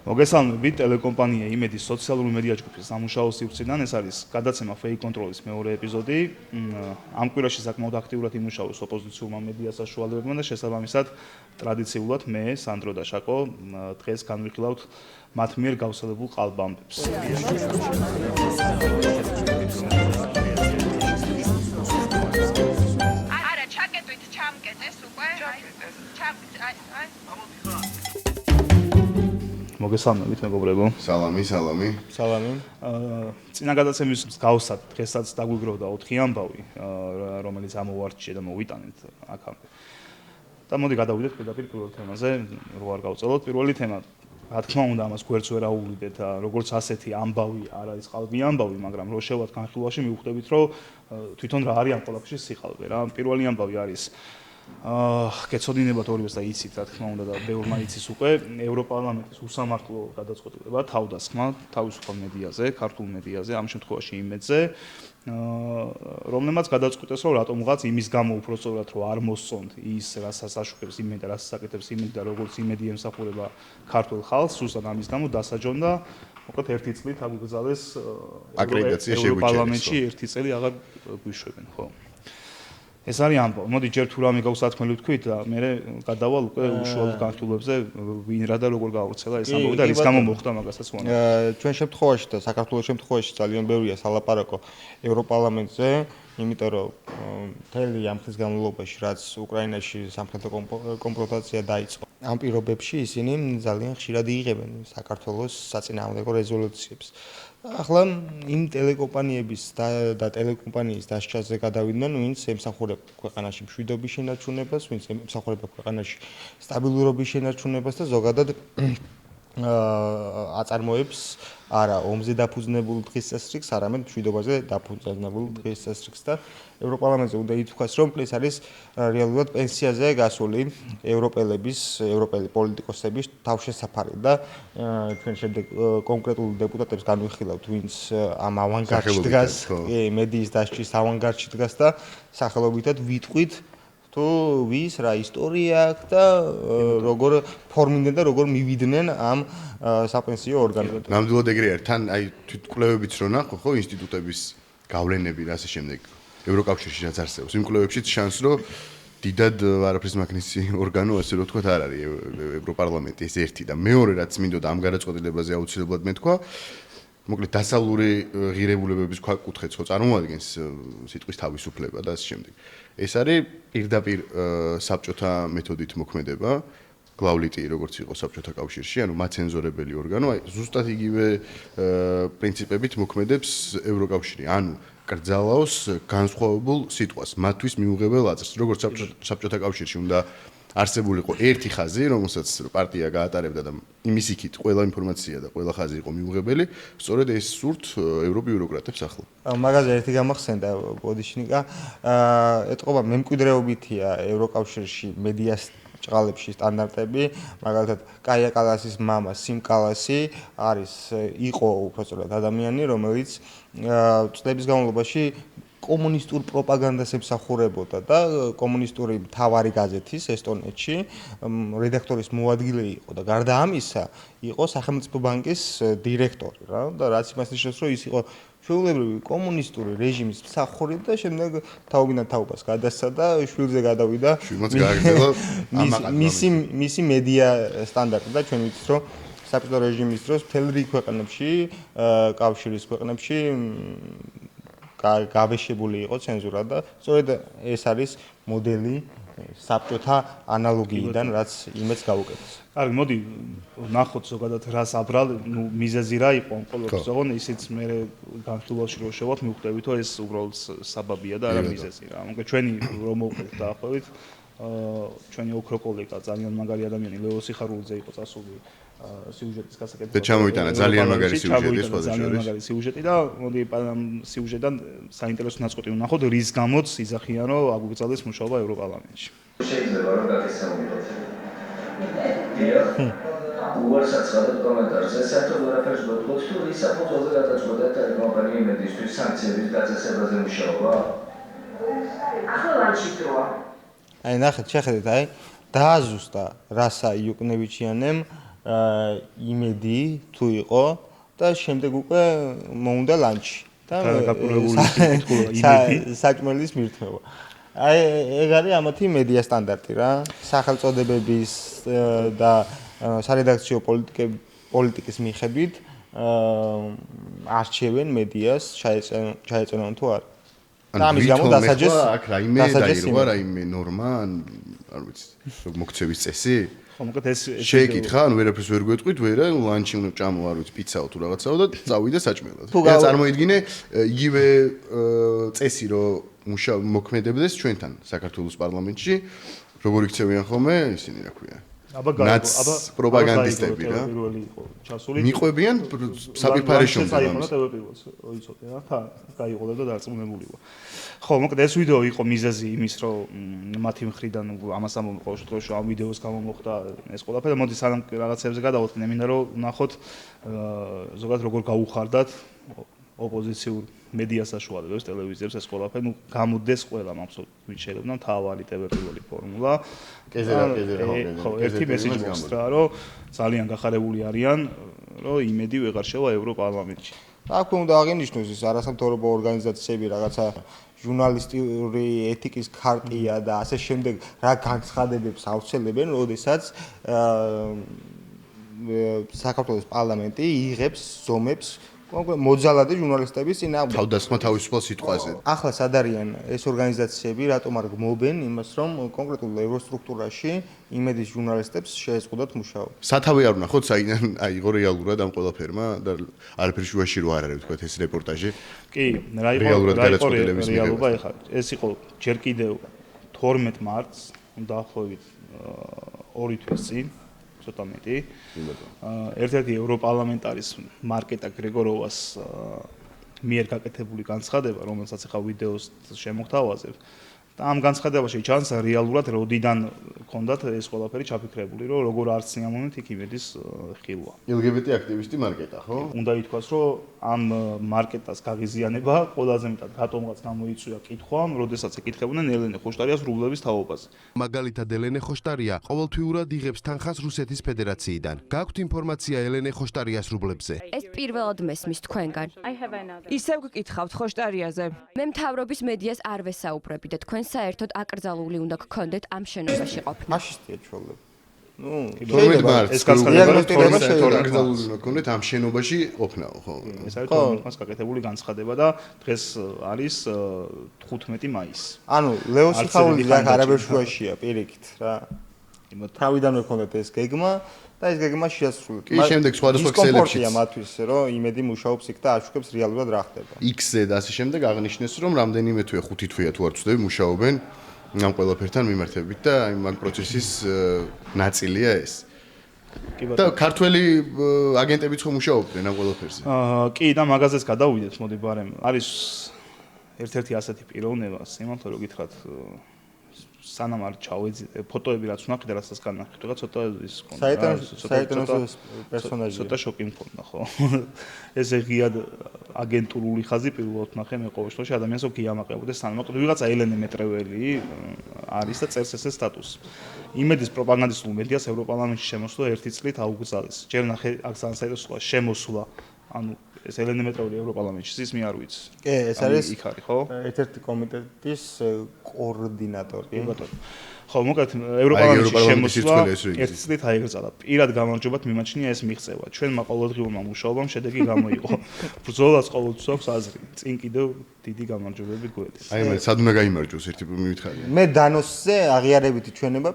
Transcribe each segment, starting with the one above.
მოგესალმებით, ტელეკომპანია იმედის სოციალური მედია ჯგუფის სამუშაო სივრციდან. ეს არის გადაცემა Fake Control-ის მეორე ეპიზოდი. ამ კვირაში საკმაოდ აქტიურად იმუშაოს ოპოზიციურმა მედია საშუალებებმა და შესაბამისად ტრადიციულად მე, სანდრო და შაკო დღეს განვიხილავთ მათ მიერ გავსალებულ ყალბამბებს. არა, ჩაკეტვით ჩამკეტეს უკვე. მოგესალმებით, მეგობრებო. სალამი. სალამი. წინა გადაცემის მსგავსად დღესაც დაგვიგროვდა 4 ამბავი, რომელიც ამოვარჩიეთ და მოვიტანეთ აქამდე. და მოდი გადავიდეთ პირდაპირ პირველ თემაზე, რო არ გავწელოთ. პირველი თემა, რა თქმა უნდა, ამას გვერდს ვერ აუვლიდეთ, როგორც ასეთი ამბავი არ არის ყალბი ამბავი, მაგრამ რო შევად განხილვაში მივხვდებით, რომ თვითონ რა არის ამ ყველაფერში სიყალბე რა. პირველი ამბავი არის გეცოდინებათ ორივეს და იცით, რა თქმა უნდა და ბევრმა იცის უკვე, ევროპარლამენტის უსამართლო გადაწყვეტილება თავდასხმა თავისუფალ მედიაზე, ქართულ მედიაზე, ამ შემთხვევაში იმედზე, რომელმაც გადაწყვიტეს, რომ რატომღაც იმის გამო უпростоრად რომ არ მოსწონთ ის, რასაც აშუქებს იმედი და რასაც აკეთებს იმედი და როგორც იმედი ემსახურება ქართულ ხალხს, სუსტად ამის გამო დასაჯონდა, მოკლედ ერთი წლით აგუგზავნეს ევროპარლამენტში ერთი წელი აღარ გვიშვებენ, ხო? ეს არის ამბავი. მოდი ჯერ თუ რამე გავსათქმელი ვთქვით და მე გადავალ უკვე უშუალოდ განხილვებზე, ვინ რა და როგორ გავრცელა ეს ამბავი და რის გამო მოხდა მაგასაც ვუყურებთ. ჩვენ შემთხვევაში და საქართველოს შემთხვევაში ძალიან ბევრია სალაპარაკო ევროპარლამენტზე, იმიტომ რომ მთელი ამ ხის განმავლობაში რაც უკრაინაში სამხედრო კონფრონტაცია დაიწყო, ამ პირობებში ისინი ძალიან ხშირად იღებენ საქართველოს საწინააღმდეგო რეზოლუციებს. ახლა იმ ტელეკომპანიების და ტელეკომპანიის დასჯაზე გადავიდნენ, ვინც ემსახურება ქვეყანაში მშვიდობის შენარჩუნებას, ვინც ემსახურება ქვეყანაში სტაბილურობის შენარჩუნებას და ზოგადად აწარმოებს არა ომზე დაფუძნებულ დღესასწრებს, არამედ მშვიდობაზე დაფუძნებულ დღესასწრებს და ევროპარლამენტზე უნდა ითქვას, რომ ეს არის რეალურად პენსიაზე გასული ევროპელი პოლიტიკოსების თავშესაფარი და ჩვენ შემდეგ კონკრეტულ დეპუტატებს განვიხილავთ, ვინც ამ ავანგარდში დგას, მედიის დასჯის ავანგარდში დგას და სახელობითად ვიტყვით თუ ვის რა ისტორია აქვს და როგორ ფორმინდნენ და როგორ მივიდნენ ამ საპენსიო ორგანოებთან. ნამდვილად ეგრე არის. თან აი თვითკვლევებიც რო ნახო, ხო, ინსტიტუტების გავლენები და ასე შემდეგ. ევროკავშირში რაც არსებობს, იმ კვლევებშიც შანს რომ დიდად არაფრის მაგნისი ორგანო, ასე რომ ვთქვათ, არ არის ევროპარლამენტი ეს ერთი და მეორე რაც მინდოდა ამ გადაწყვეტილებაზე აუცილებლად მეთქვა, მოკლედ დასავლური ღირებულებების ქვაკუთხედს ხო წარმოადგენს სიტყვის თავისუფლება და ასე შემდეგ. ეს არის პირდაპირ საბჭოთა მეთოდით მოქმედება, გლავლიტი როგორც იყო საბჭოთა კავშირში, ანუ მაცენზორებელი ორგანო, აი ზუსტად იგივე პრინციპებით მოქმედებს ევროკავშირი, ანუ კრძალავს განსხვავებულ სიტყვას, მათთვის მიუღებელ აზრს, როგორც საბჭოთა კავშირში უნდა არსებულიყო ერთი ხაზი, რომელსაც პარტია გაატარებდა და იმის იქით ყველა ინფორმაცია და ყველა ხაზი იყო მიუღებელი, სწორედ ეს სურთ ევრობიუროკრატებს ახლა. მაგაზე ერთი გამახსენდა ბოდიშნიკა, ეტყობა მემკვიდრეობითია ევროკავშირში მედიას ჭყალებში სტანდარტები, მაგალითად კაია კალასის მამა სიმ კალასი იყო უბრალოდ ადამიანი, რომელიც წლების განმავლობაში კომუნისტურ პროპაგანდას ემსახურებოდა და კომუნისტური მთავარი გაზეთის ესტონეთში რედაქტორის მოადგილე იყო და გარდა ამისა იყო სახელმწიფო ბანკის დირექტორი რა და რაც იმას ნიშნავს რომ ის იყო ჩვეულებრივი კომუნისტური რეჟიმის მსახური და შემდეგ თაობიდან თაობას გადასცა და შვილზე გადავიდა მისი მედია სტანდარტი და ჩვენ ვიცით რომ საბჭოთა რეჟიმის დროს მთელ რიგ ქვეყნებში კავშირის ქვეყნებში გავეშებული იყო ცენზურა და სწორედ ეს არის მოდელი საბჭოთა ანალოგიიდან, რაც იმედს გაუკეთეს. კარგი, მოდი ნახოთ ზოგადად რას აბრალ, მიზეზი რა იყო ამ ყოველთვის, ოღონ ისიც მე განხილვაში რო შევათ, მივხვდებით, რომ ეს უბრალოდ საბაბია და არა მიზეზი რა. მოკლედ ჩვენი რომ მოვყვეთ დაახლოებით, ჩვენი ოქრო კოლეგა ძალიან მაგარი ადამიანი ლეო სიხარულიძე იყო წასული სიუჟეტის გასაკეთებლად. და ჩამოვიტანა ძალიან მაგარი სიუჟეტი სხვა შორის. ძალიან მაგარი სიუჟეტი და მოდი ამ სიუჟეტიდან საინტერესო ნაწყვეტი ვნახოთ, რის გამოც იძახიან, რომ აგუგზავნეს მუშაობა ევროპარლამენტში. შეიძლება რომ გაგესაუბროთ. დიახ. უარსაც გადად კომენტარზე საერთოდ ვერაფერს ვეთქვით, თუ რის საფუძველზე გადაწყვეტა ტელეკომპანია იმედისთვის სანქციების დაწესებაზე მუშაობა? ახლა ლანჩით როა. აი ნახეთ, შეხედეთ, აი დააზუსტა რასა იუკნევიჩიანემ იმედი თუ იყო და შემდეგ უკვე მოუნდა ლანჩი და საჭმელის მირთმევა. აი ეგ არის ამათი მედია სტანდარტი რა. სახელწოდებების და სარედაქციო პოლიტიკის მიხედვით არჩევენ მედიას ჩაეწევენ თუ არა. და ამის გამო დასაჯეს აქ რაიმე დაირღვა რაიმე ნორმა ან არ ვიცი მოქცევის წესი ხო მოკლედ ეს შეეკითხა ანუ ვერაფერს ვერ გვეტყვით ვერა ლანჩი უნდა ჭამო არ ვიცი პიცაო თუ რაღაცაო და წავიდე საჭმელად და წარმოიდგინე იგივე წესი რომ მოქმედებდეს ჩვენთან საქართველოს პარლამენტში როგორ იქცევიან ხოლმე ისინი რა ქვია პროპაგანდისტები რა მიყვებიან საპირფარეშო იცოდე რა თა გაიყოლე და დარწმუნებულიყო ხო მოკლედ ეს ვიდეო იყო მიზეზი იმის რომ მათი მხრიდან ამას ამბობ ყოველ შემთხვევაში ამ ვიდეოს გამო მოხდა ეს ყველაფერი მოდი სანამ რაღაცებზე გადავოდნენ მინდა რომ ნახოთ ზოგადად როგორ გაუხარდათ ოპოზიციურ მედია საშუალებებს ტელევიზიებს ეს ყველაფერი ნუ გამოდეს ყველა მახსოვს ვით შეიძლება მთავარი პირველი ფორმულა ხო ერთი მესიჯი მოხსრა რომ ძალიან გახარებული არიან რომ იმედი ვეღარ შევა ევროპარლამენტში აქ უნდა აღინიშნოს ის არასამთავრობო ორგანიზაციები რაღაცა ჟურნალისტური ეთიკის ქარტია და ასე შემდეგ რა განცხადებებს აუცელებენ როდესაც საქართველოს პარლამენტი იღებს ზომებს მოძალადე ჟურნალისტების წინააღმდეგ. თავდასხმა თავისუფალ სიტყვაზე. ახლა სად არიან ეს ორგანიზაციები, რატომ არ გმობენ იმას, რომ კონკრეტულ ევროსტრუქტურაში იმედის ჟურნალისტებს შეეზღუდათ მუშაობა. სათავე არ ვნახოთ, საიდან აიღო რეალურად ამ ყველაფერმა და არაფერი შუაში რო არ არის, თქვა ეს რეპორტაჟი. კი, რა იყო რეალობა ეხლა. ეს იყო ჯერ კიდევ 12 მარტს, დაახლოებით 2 თვის წინ. ცოტა მეტი. ერთ-ერთი ევროპარლამენტარის მარკეტა გრეგოროვას მიერ გაკეთებული განცხადება, რომელსაც ახლა ვიდეოს შემოგთავაზებ. და ამ განცხადებაში ჩანს რეალურად როდიდან ჰქონდათ ეს ყველაფერი ჩაფიქრებული, რომ როგორ არ სიამოვნეთ იქ იმედის ხილვა. LGBT აქტივისტი მარკეტა, ხო? უნდა ითქვას, რომ ამ მარკეტას გაღიზიანება ყველაზე მეტად რატომღაც გამოიწვია კითხვა, როდესაც ეკითხებოდნენ ელენე ხოშტარიას რუბლების თაობაზე. მაგალითად ელენე ხოშტარია ყოველთვიურად იღებს თანხას რუსეთის ფედერაციიდან. გაქვთ ინფორმაცია ელენე ხოშტარიას რუბლებზე? ეს პირველად მესმის თქვენგან. ისევ გკითხავთ ხოშტარიაზე. მე მთავრობის მედიას არ ვესაუბრები და თქვენ საერთოდ აკრძალული უნდა გქონდეთ ამ შენობაში ყოფნა. ფაშისტია ჩვეულებრივ. ნუ 12 მარტს ეს განცხადება აკრძალული უნდა გქონდეთ ამ შენობაში ყოფნაო, ხო? ეს არის 12 მარტს გაკეთებული განცხადება და დღეს არის 15 მაისი. ანუ ლეო სიხარულის რა არაბერ შუაშია პირიქით რა. თავიდანვე გქონდეთ ეს გეგმა და ეს გეგმა შეასრულეთ. კი, შემდეგ სხვადასხვა ქსელებშიც. მათთვის რომ იმედი მუშაობს იქ და აშუქებს რეალურად რა ხდება. X-ზე და ასე შემდეგ აღნიშნეს რომ რამდენიმე თვე 5 თვეა თუ არ ვწდები მუშაობენ ამ ყველაფერთან მიმართებით და ამ პროცესის ნაწილია ეს. და ქართველი აგენტებიც ხომ მუშაობდნენ ამ ყველაფერზე? კი და მაგაზეც გადავიდეთ, მოდი ბარემ. არის ერთ-ერთი ასეთი პიროვნება, სიმართლე რო გითხრათ სანამ არ ჩავეძი ფოტოები რაც ვნახე და რასაც განახილე და ცოტა ის საინტერესო პერსონაჟია ცოტა შოკი მქონდა ხო ეს ღიად აგენტურული ხაზი პირველად ვნახე მე ყოველ შემთხვევაში ადამიანს გიამაყებოდეს სანამ ვიღაცა ელენე მეტრეველი არის და წერს ესე სტატუსი იმედის პროპაგანდისტულ მედიას ევროპარლამენტში შემოსვლა 1 წლით აუგზავნეს ჯერ ნახე აქ საინტერესოა შემოსვლა ანუ ეს ელენე მეტრეველი ევროპარლამენტში ის მე არ ვიცი კი ეს არის იქ არის ხო ერთ-ერთი კომიტეტის კოორდინატორი კი ბატონო ხო მოკლედ ევროპარლამენტში შემოსვლა 1 წლით აიგრძალა პირად გამარჯვებათ მიმაჩნია ეს მიღწევა ჩვენმა ყოველდღიურმა მუშაობამ შედეგი გამოიღო ბრძოლას ყოველთვის აქვს აზრი წინ კიდევ დიდი გამარჯვებები გვედის აი მე სად უნდა გაიმარჯვოს ერთი მივითხარია მე დანოსზე აღიარებითი ჩვენება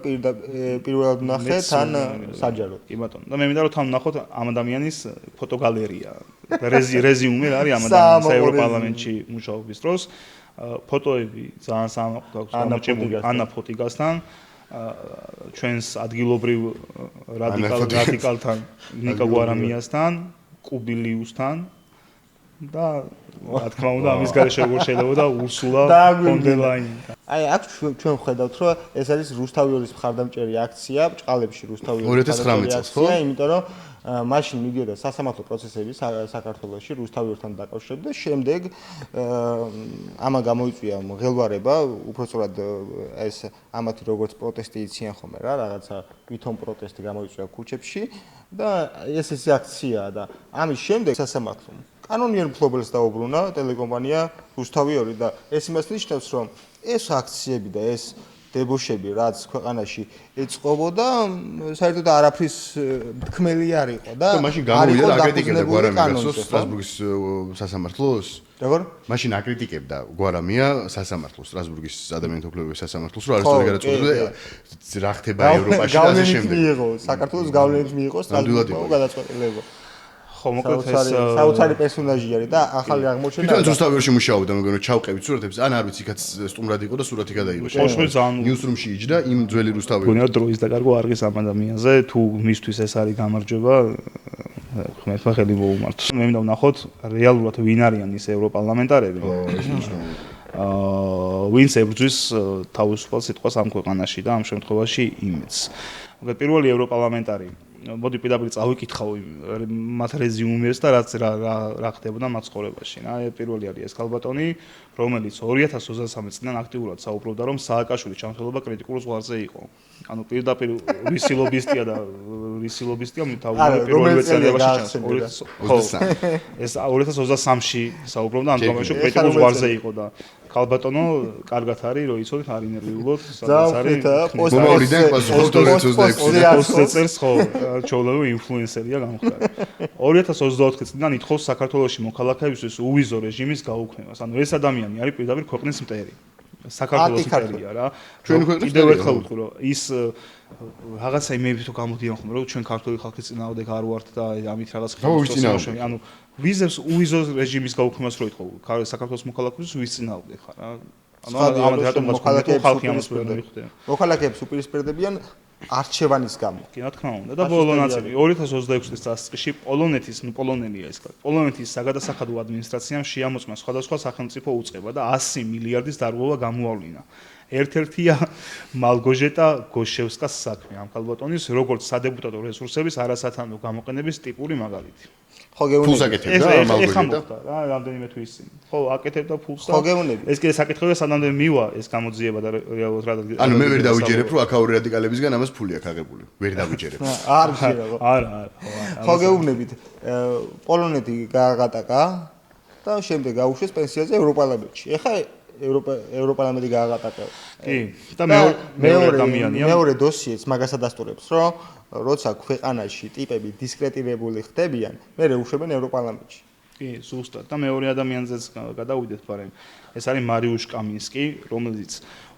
პირველად ვნახე თან საჯაროდ კი ბატონო და მე მინდა რომ თან ვნახოთ ამ ადამიანის ფოტოგალერეა რეზიუმე არის ამ ადამიანის ევროპარლამენტში მუშაობის დროს ფოტოები ძალიან სამაყდო აქვს გამოჩენილი ანა ფოტიგასთან ჩვენს ადგილობრივ რადიკალთან ნიკა გვარამიასთან კუბილიუსთან და რა თქმა უნდა ამის გარეშე როგორ შეიძლება და ურსულა ფონ დერ ლაინთან აი აქ ჩვენ ვხედავთ რომ ეს არის რუსთავიორის მხარდამჭერი აქცია ბჭყალებში რუსთავიორის 2019 წელს ხო იმიტომ რომ მაშინ მიდიოდა სასამართლო პროცესები საქართველოში რუსთავიორთან დაკავშირებით და შემდეგ ამან გამოიწვია მღელვარება, უпростоრად ეს ამათი როგორც პროტესტი იციან ხოლმე რა, რაღაცა ვითომ პროტესტი გამოიწვია ქუჩებში და ეს აქციაა და ამის შემდეგ სასამართლომ კანონიერ მფლობელს დაუბრუნა ტელეკომპანია რუსთავიორი და ეს იმას ნიშნავს, რომ ეს აქციები და ეს დებოშები, რაც ქვეყანაში ეწყობოდა, საერთოდ არაფრის თქმელი არ იყო და მაშინ გამოვიდა აკრიტიკებდა გვარამიას სტრასბურგის სასამართლოს. როგორ? მაშინ აკრიტიკებდა გვარამია სასამართლოს, სტრასბურგის ადამიანთა უფლებების სასამართლოს, რომ არის სწორი გადაწყვეტილება რა ხდება ევროპაში და ასე შემდეგ. საქართველოს გავლენით მიიღო სტრასბურგის გადაწყვეტილება. ხო, მოკლედ ეს საოცარი პერსონაჟი არის და ახალი აღმოჩენა. თვითონ რუსთავიორში მუშაობდა, მეგონა ჩავყევით სურათებს, ან არ ვიცი, იქაც სტუმრად იყო და სურათი გადაიღო. ნიუსრუმში იჯდა იმ ძველი რუსთავიორი. გონია დროის დაკარგვა არ ღირს ამ ადამიანზე, თუ მისთვის ეს არის გამარჯვება, ღმერთმა ხელი მოუმართოს. მე მინდა ვნახოთ რეალურად ვინ არიან ის ევროპარლამენტარები. ვინც ებრძვის თავისუფალ სიტყვას ამ ქვეყანაში და ამ შემთხვევაში იმედს. მოკლედ პირველი ევროპარლამენტარი მოდი პირდაპირ წავიკითხავ მათ რეზიუმეს და რა ხდებოდა მათ ცხოვრებაში. პირველი არის ეს ქალბატონი, რომელიც 2023 წლიდან აქტიურად საუბრობდა, რომ სააკაშვილის ჩამოთვლილობა კრიტიკულ ზღვარზე იყო. ანუ პირდაპირ რისი ლობისტია და რისი ლობისტია პირველ წელიაში ეს 2023-ში საუბრობდა ამ თემაში, კრიტიკულ ზღვარზე იყო და ქალბატონო, კარგად არის, რომ იცოდეთ, არ ინერვიულოთ, სადაც არის მომავლიდან პასუხობთ 2020 წელს, ხო, ჩაოლავი ინფლუენსერია გამხდარი. 2024 წლიდან ითხოვს საქართველოში მოქალაქეებისთვის უვიზო რეჟიმის გაუქმებას. ანუ ეს ადამიანი არის პირდაპირ ქვეყნის მტერი. საქართველოს მტერია რა. ჩვენ ქვეყნის კიდევ ერთხელ ვთქვი, რომ ის რაღაცა იმეები თუ გამოდიან ხოლმე, რომ ჩვენ ქართული ხალხის წინააღმდეგ არ ვართ და ამით რაღაც ხელისუფლებას. ანუ ვიზებს უვიზო რეჟიმის გაუქმებას რო ითხოვ, საქართველოს მოქალაქეებს ვის წინააღმდეგ ხარ რა. ანუ ამათ რატომღაც ხალხი ამას ვერ მიხვდება. მოქალაქეებს უპირისპირდებიან არჩევანის გამო. კი, რა თქმა უნდა. და ბოლო ნაწილი 2026 წელს პოლონეთის, პოლონელია ეს კაცი. პოლონეთის საგადასახადო ადმინისტრაციამ შეამოწმა სხვადასხვა სახელმწიფო უწყება და 100 მილიარდის დარღვევა გამოავლინა. ერთ-ერთია მალგოჟეტა გოშევსკას საქმე ამ ქალბატონის როგორც სადებუტატო რესურსების არასათანადო გამოყენების ტიპური მაგალითი. ხო გეუბნები. ფულს აკეთებდა მალგოჟეტა. რა, რამდენიმე თვის წინ. ხო, აკეთებდა ფულს და ხო გეუბნები. ეს კიდე საკითხია სანამდე მივა ეს გამოძიება და რეალურად რა. ანუ მე ვერ დავიჯერებ, რომ აქაური რადიკალებისგან ამას ფული აქვს აღებული. ვერ დავიჯერებ. არ შეიძლება. არა. ხო გეუბნებით. პოლონეთი გააღატაკა და შემდეგ გაუშვეს პენსიაზე ევროპარლამენტში. ეხლა ევროპარლამენტი გააღატაკა. კი, და მეორე ადამიანია. მეორე დოსიეც მაგასაც დასტურებს, რომ როცა ქვეყანაში ტიპები დისკრეტირებული ხდებიან, მერე უშვებენ ევროპარლამენტში. კი, ზუსტად. და მეორე ადამიანზეც გადავიდეთ, მაგრამ ეს არის მარიუშ კამინსკი, რომელიც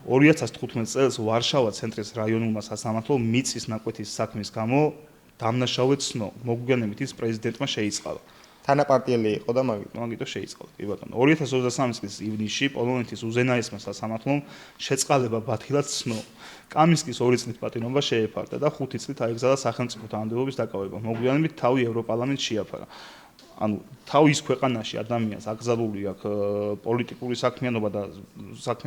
2015 წელს ვარშავა ცენტრის რაიონულმა სასამართლომ მიწის ნაკვეთის საქმის გამო დამნაშავე ცნო. მოგვიანებით ის პრეზიდენტმა შეიწყალა. თანაპარტიელი იყო და მაგითო შეიწყალა. კი ბატონო. 2023 წლის ივნისში პოლონეთის უზენაესმა სასამართლომ შეწყალება ბათილად ცნო. კამინსკის 2 წლით პატიმრობა შეეფარდა და 5 წლით აიგზავნა სახელმწიფო თანამდებობის დაკავება. მოგვიანებით თავი ევროპარლამენტში შეაფარა. ანუ თავის ქვეყანაში ადამიანს აკრძალული აქვს პოლიტიკური საქმიანობა და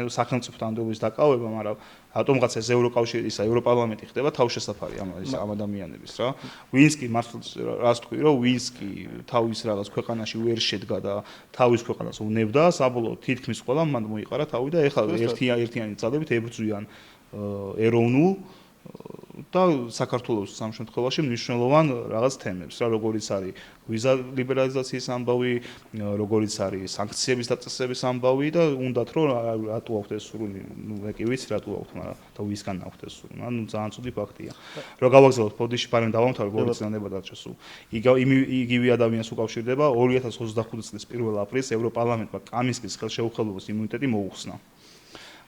სახელმწიფო თანამდებობის დაკავება, მაგრამ რატომღაც ეს ევროკავშირისა, ევროპარლამენტი ხდება თავშესაფარი ამ ადამიანების რა. ვინც კი მართლაც რას თქვი, რომ ვინც კი თავის რაღაც ქვეყანაში ვერ შედგა და თავის ქვეყანას უნებდა, საბოლოოდ თითქმის ყველა მან მოიყარა თავი და ეხლა ერთიანი ძალებით ებრძვიან ეროვნულ და საქართველოს სამ შემთხვევაში მნიშვნელოვან რაღაც თემებს, რა როგორიც არის ვიზა ლიბერალიზაციის ამბავი, როგორიც არის სანქციების დაწესების ამბავი და უნდათ რომ რატო აქვთ ეს სურვილი, ნუ მე კი ვიცი რატო აქვთ, მაგრამ და ვისგან აქვთ ეს სურვილი, ანუ ძალიან ცუდი ფაქტია. რო გავაგზავნოთ ფოდიში პარემ დავამთავრებ ორი წლიანება დარჩა სულ. იგივე ადამიანს უკავშირდება 2025 წლის 1 აპრილს ევროპარლამენტმა კამინსკის ხელშეუხებლობის იმუნიტეტი მოუხსნა.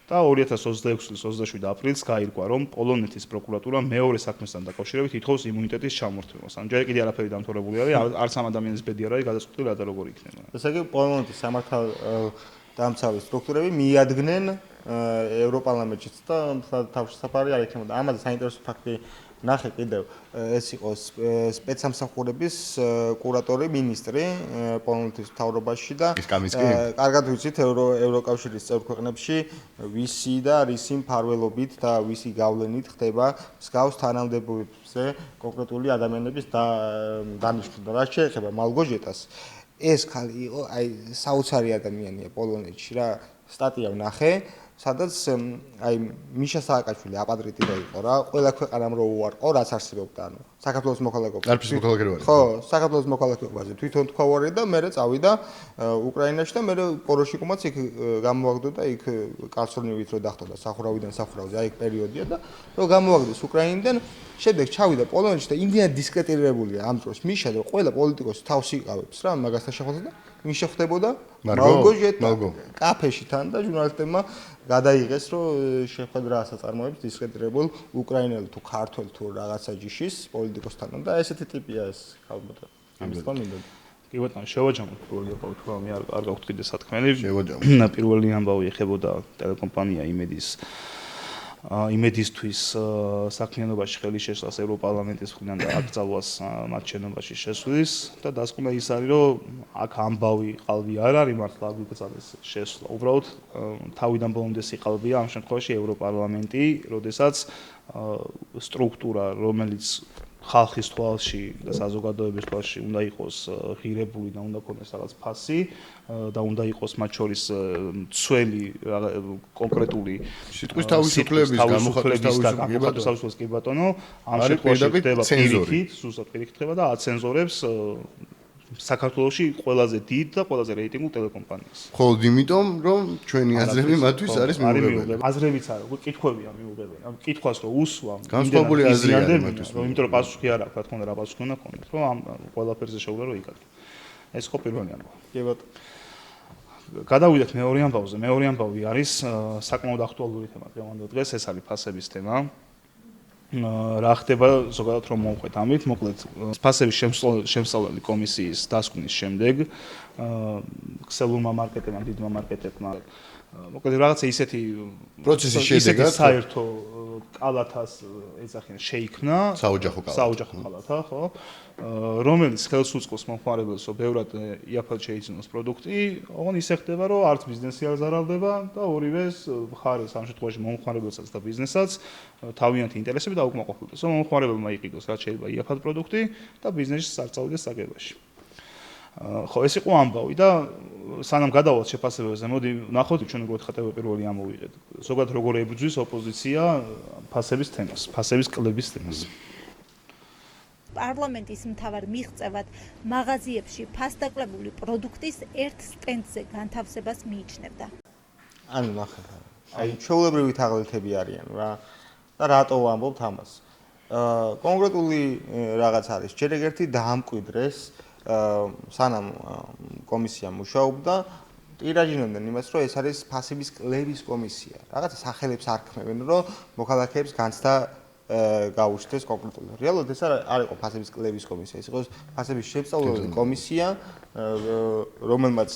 და 2026 წლის 27 აპრილს გაირკვა, რომ პოლონეთის პროკურატურა მეორე საქმესთან დაკავშირებით ითხოვს იმუნიტეტის ჩამორთმევას. ანუ ჯერ კიდევ არაფერი დამთავრებული არის, არც ამ ადამიანის ბედი არ არის გადაწყვეტილი რა და როგორ იქნება. ესე იგი პოლონეთის სამართალდამცავი სტრუქტურები მიადგნენ ევროპარლამენტშიც და თავშესაფარი არ იქნებოდა. ამაზე საინტერესო ფაქტი ნახე კიდევ ეს იყო სპეცსამსახურების კურატორი მინისტრი პოლონეთის მთავრობაში და კარგად ვიცით ევროკავშირის წევრ ქვეყნებში ვისი და რისი მფარველობით და ვისი გავლენით ხდება მსგავს თანამდებობებზე კონკრეტული ადამიანების დანიშვნა. რაც შეეხება მალგოჟეტას, ეს ხალი იყო აი საოცარი ადამიანია პოლონეთში რა, სტატია ვნახე, სადაც აი მიშა სააკაშვილი აპატრიტი იყო რა, ყველა ქვეყანამ რო უარყო, რაც არსებობდა, ანუ საქართველოს მოქალაქეობა. ხო, საქართველოს მოქალაქეობაზე თვითონ თქვა უარი და მე წავიდა უკრაინაში და მე პოროშიკუმაც იქ გამოვაგდო და იქ კალსონივით რო დახტოდა სახურავიდან სახურავზე, აი ეგ პერიოდია და რო გამოვაგდეს უკრაინიდან, შემდეგ ჩავიდა პოლონეთში და იმდენად დისკრედიტირებულია ამ დროს მიშა და ყველა პოლიტიკოსი თავს იკავებს რა მაგასთან შეხვდა და მიშა ხდებოდა მალგოჟეტა კაფეში თან და ჟურნალისტებმა გადაიღეს რომ შეხვედრა საწარმოებს დისკრედიტირებულ უკრაინელ თუ ქართველ თუ რაღაცა ჯიშის პოლიტიკოსთან და ესეთი ტიპია ეს ალბათ ამის თქმა მინდა კი ბატონო შევაჯამოთ პირველი ამბავი თუ მე არ გაქვთ კიდე სათქმელი პირველი ამბავი ეხებოდა ტელეკომპანია იმედისთვის საქმიანობაში ხელი შესვლას ევროპარლამენტის მხრიდან და აკრძალვას მათ შენობაში შესვლის და დასკვნა ის არის რომ აქ ამბავი ყალბი არ არის მართლა აკრძალეს შესვლა უბრალოდ თავიდან ბოლომდე სიყალბია ამ შემთხვევაში ევროპარლამენტი როდესაც სტრუქტურა რომელიც ხალხის თვალში და საზოგადოების თვალში უნდა იყოს ღირებული და უნდა ქონდეს რაღაც ფასი და უნდა იყოს მათ შორის ცველი კონკრეტული სიტყვის თავისუფლების გამოხატვის კი ბატონო ამ შემთხვევაში ხდება პირიქით სუსტად პირიქით ხდება და აცენზორებს საქართველოში ყველაზე დიდ და ყველაზე რეიტინგულ ტელეკომპანიას. ხოლო იმიტომ რომ ჩვენი აზრები მათთვის არის მიუღებელი. აზრებიც არა, კითხვებია მიუღებელი. ამ კითხვას რო უსვა, განსხვავებული აზრი არის მათთვის. იმიტომ რომ პასუხი არ აქვს, რა თქმა უნდა, რა პასუხი უნდა ქონდეს, რომ ამ ყველაფერზე შეუძლია რომ იკადრო. ეს ხო პირველი ამბავი. კი ბატონო. გადავიდეთ მეორე ამბავზე. მეორე ამბავი არის საკმაოდ აქტუალური თემა დღევანდელ დღეს, ეს არის ფასების თემა. რა ხდება ზოგადად რომ მოვყვეთ ამით, მოკლედ ფასების შემსწავლელი კომისიის დასკვნის შემდეგ ქსელურმა მარკეტებმა, დიდმა მარკეტებმა მოკლედ რაღაცა ისეთი პროცესის შედეგად საერთო კალათას ეძახიან შეიქმნა საოჯახო კალათა, ხო? რომელიც ხელს უწყობს მომხმარებელს, რომ ბევრად იაფად შეიძინოს პროდუქტი, ოღონდ ისე ხდება, რომ არც ბიზნესი არ ზარალდება და ორივეს მხარეს ამ შემთხვევაში მომხმარებელსაც და ბიზნესაც თავიანთი ინტერესები დაუკმაყოფილდეს, რომ მომხმარებელმა იყიდოს რაც შეიძლება იაფად პროდუქტი და ბიზნესის არ წავიდეს საკებაში. ხო, ეს იყო ამბავი და სანამ გადავალთ შეფასებებზე, მოდი ნახოთ ჩვენ როგორ ხატება პირველი ამოვიღეთ. ზოგადად როგორ ებრძვის ოპოზიცია ფასების თემას, ფასების კლების თემას. პარლამენტის მთავარ მიღწევად მაღაზიებში ფასდაკლებული პროდუქტის ერთ სტენდზე განთავსებას მიიჩნევდა. ანუ ნახე, აი ჩვეულებრივი თაღლითები არიან რა და რატო ვამბობთ ამას? კონკრეტული რაღაც არის, ჯერ ერთი დაამკვიდრეს სანამ კომისია მუშაობდა ირაჟინებდნენ იმას, რომ ეს არის ფასების კლების კომისია. რაღაცა სახელებს არქმევენ, რომ მოქალაქეებს განცდა გაუჩნდეს კონკრეტულად. რეალურად ეს არ იყო ფასების კლების კომისია, ეს იყო ფასების შემსწავლელი კომისია, რომელმაც